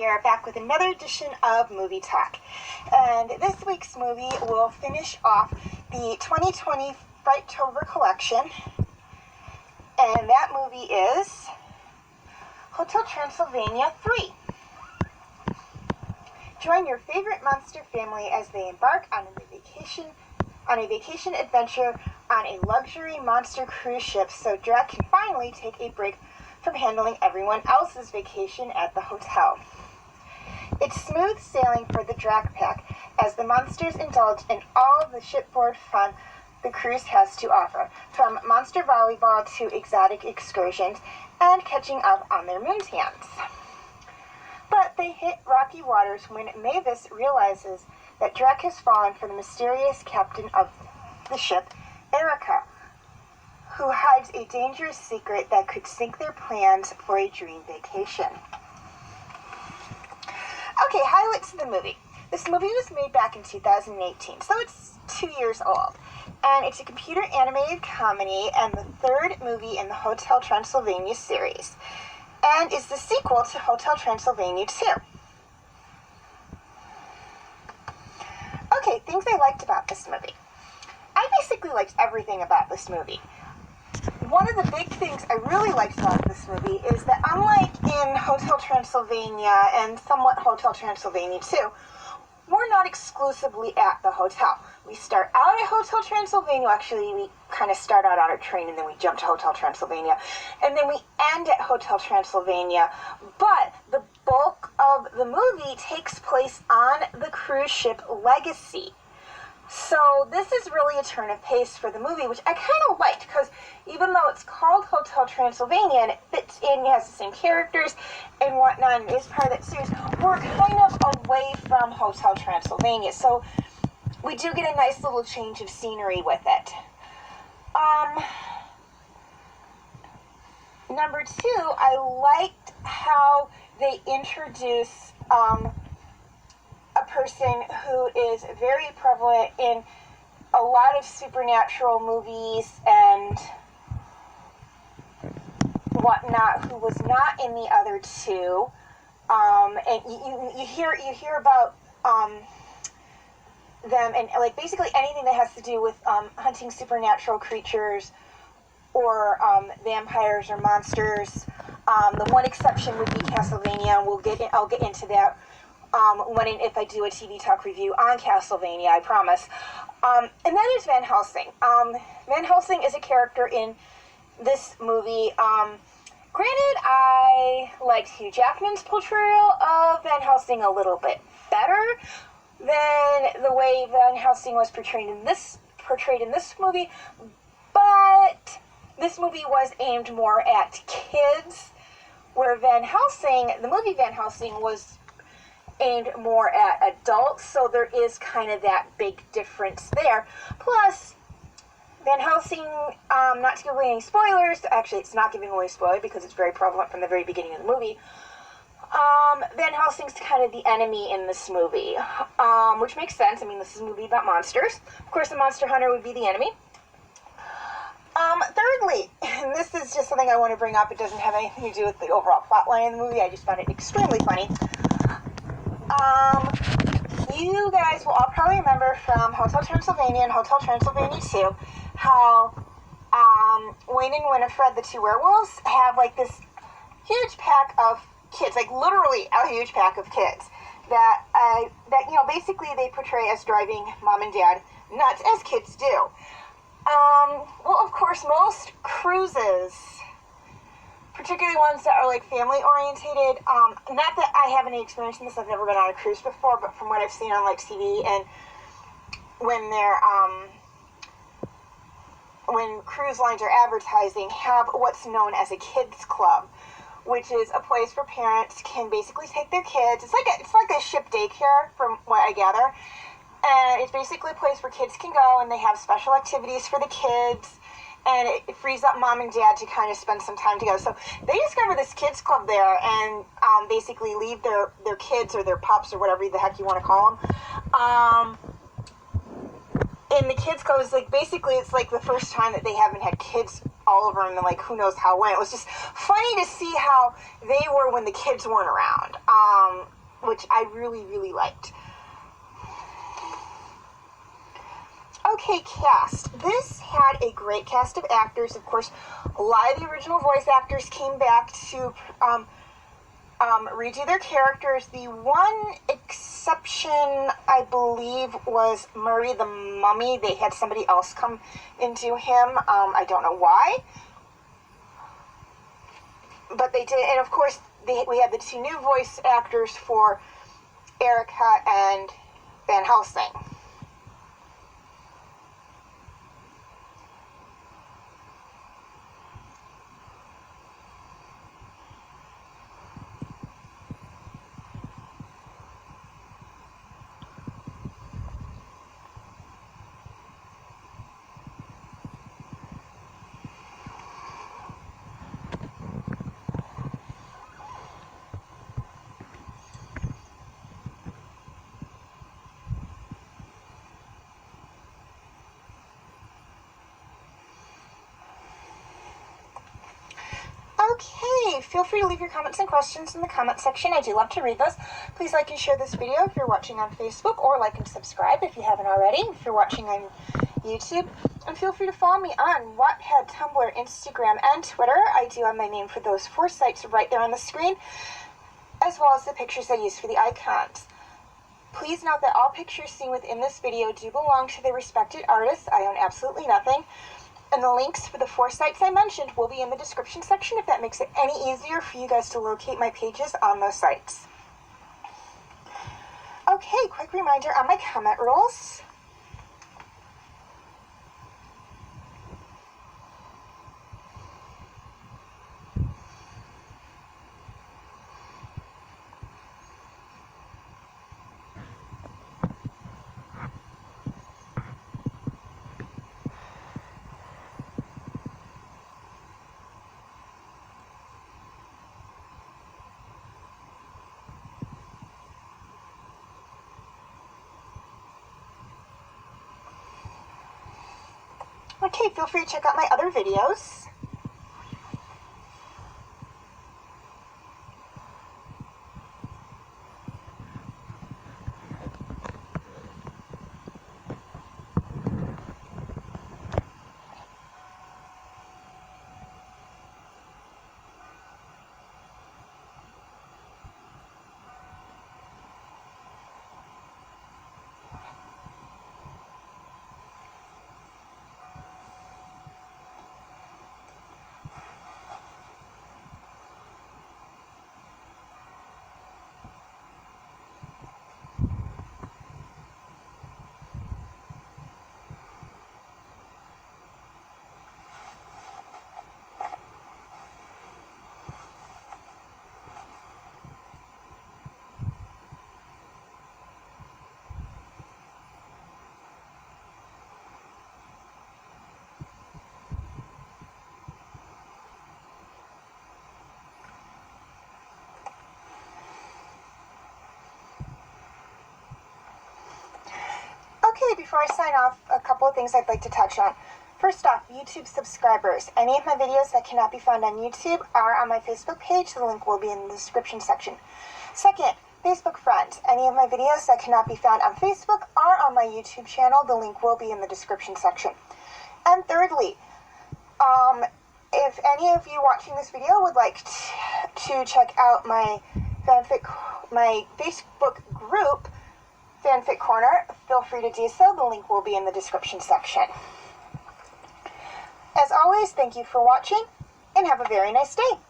here, back with another edition of Movie Talk. And this week's movie will finish off the 2020 Fright-tober collection. And that movie is Hotel Transylvania 3. Join your favorite monster family as they embark on a vacation adventure on a luxury monster cruise ship so Drac can finally take a break from handling everyone else's vacation at the hotel. It's smooth sailing for the Drac pack as the monsters indulge in all of the shipboard fun the cruise has to offer, from monster volleyball to exotic excursions and catching up on their moon tans. But they hit rocky waters when Mavis realizes that Drac has fallen for the mysterious captain of the ship, Erica, who hides a dangerous secret that could sink their plans for a dream vacation. Okay, highlights of the movie. This movie was made back in 2018, so it's 2 years old. And it's a computer animated comedy and the third movie in the Hotel Transylvania series. And is the sequel to Hotel Transylvania 2. Okay, things I liked about this movie. I basically liked everything about this movie. One of the big things I really liked about this movie is that unlike in Hotel Transylvania and somewhat Hotel Transylvania 2, we're not exclusively at the hotel. We start out at Hotel Transylvania. Actually, we kind of start out on a train and then we jump to Hotel Transylvania. And then we end at Hotel Transylvania. But the bulk of the movie takes place on the cruise ship Legacy. So this is really a turn of pace for the movie, which I kind of liked, because even though it's called Hotel Transylvania and it fits in, it has the same characters and whatnot, and it is part of that series, we're kind of away from Hotel Transylvania. So we do get a nice little change of scenery with it. Number two, I liked how they introduce a person who is very prevalent in a lot of supernatural movies and whatnot, who was not in the other two. And you hear about them, and like basically anything that has to do with hunting supernatural creatures or vampires or monsters. The one exception would be Castlevania, and I'll get into that when and if I do a TV Talk review on Castlevania, I promise. And that is Van Helsing. Van Helsing is a character in this movie. Granted, I liked Hugh Jackman's portrayal of Van Helsing a little bit better than the way Van Helsing was portrayed in this movie, but this movie was aimed more at kids, where the movie Van Helsing was aimed more at adults, so there is kind of that big difference there. Plus, Van Helsing, not to give away any spoilers, actually it's not giving away spoilers because it's very prevalent from the very beginning of the movie, Van Helsing's kind of the enemy in this movie, which makes sense. I mean, this is a movie about monsters. Of course, the monster hunter would be the enemy. Thirdly, and this is just something I want to bring up, it doesn't have anything to do with the overall plot line in the movie, I just found it extremely funny. You guys will all probably remember from Hotel Transylvania and Hotel Transylvania 2 how Wayne and Winifred, the two werewolves, have like this huge pack of kids, like literally a huge pack of kids that basically they portray as driving mom and dad nuts, as kids do. Well, of course, most cruises, particularly ones that are like family orientated, not that I have any experience in this, I've never been on a cruise before, but from what I've seen on like TV and when cruise lines are advertising, have what's known as a kids club, which is a place where parents can basically take their kids. It's like a ship daycare, from what I gather. And it's basically a place where kids can go and they have special activities for the kids. And it frees up mom and dad to kind of spend some time together. So they discover this kids club there and basically leave their kids or their pups or whatever the heck you want to call them. In the kids club, it's like basically it's like the first time that they haven't had kids all over them, and like who knows how when. It was just funny to see how they were when the kids weren't around. which I really, really liked. Okay, cast. This had a great cast of actors. Of course, a lot of the original voice actors came back to redo their characters. The one exception, I believe, was Murray the Mummy. They had somebody else come and do him. I don't know why. But they did. And of course, we had the two new voice actors for Erica and Van Helsing. Okay, feel free to leave your comments and questions in the comment section. I do love to read those. Please like and share this video if you're watching on Facebook, or like and subscribe if you haven't already, if you're watching on YouTube. And feel free to follow me on Wattpad, Tumblr, Instagram, and Twitter. I do have my name for those 4 sites right there on the screen, as well as the pictures I use for the icons. Please note that all pictures seen within this video do belong to their respected artists. I own absolutely nothing. And the links for the 4 sites I mentioned will be in the description section if that makes it any easier for you guys to locate my pages on those sites. Okay, quick reminder on my comment rules. Okay, feel free to check out my other videos. Okay, before I sign off, a couple of things I'd like to touch on. First off, YouTube subscribers. Any of my videos that cannot be found on YouTube are on my Facebook page. The link will be in the description section. Second, Facebook friends. Any of my videos that cannot be found on Facebook are on my YouTube channel. The link will be in the description section. And thirdly, if any of you watching this video would like to check out my Facebook group, Fanfic Corner, feel free to do so. The link will be in the description section. As always, thank you for watching, and have a very nice day.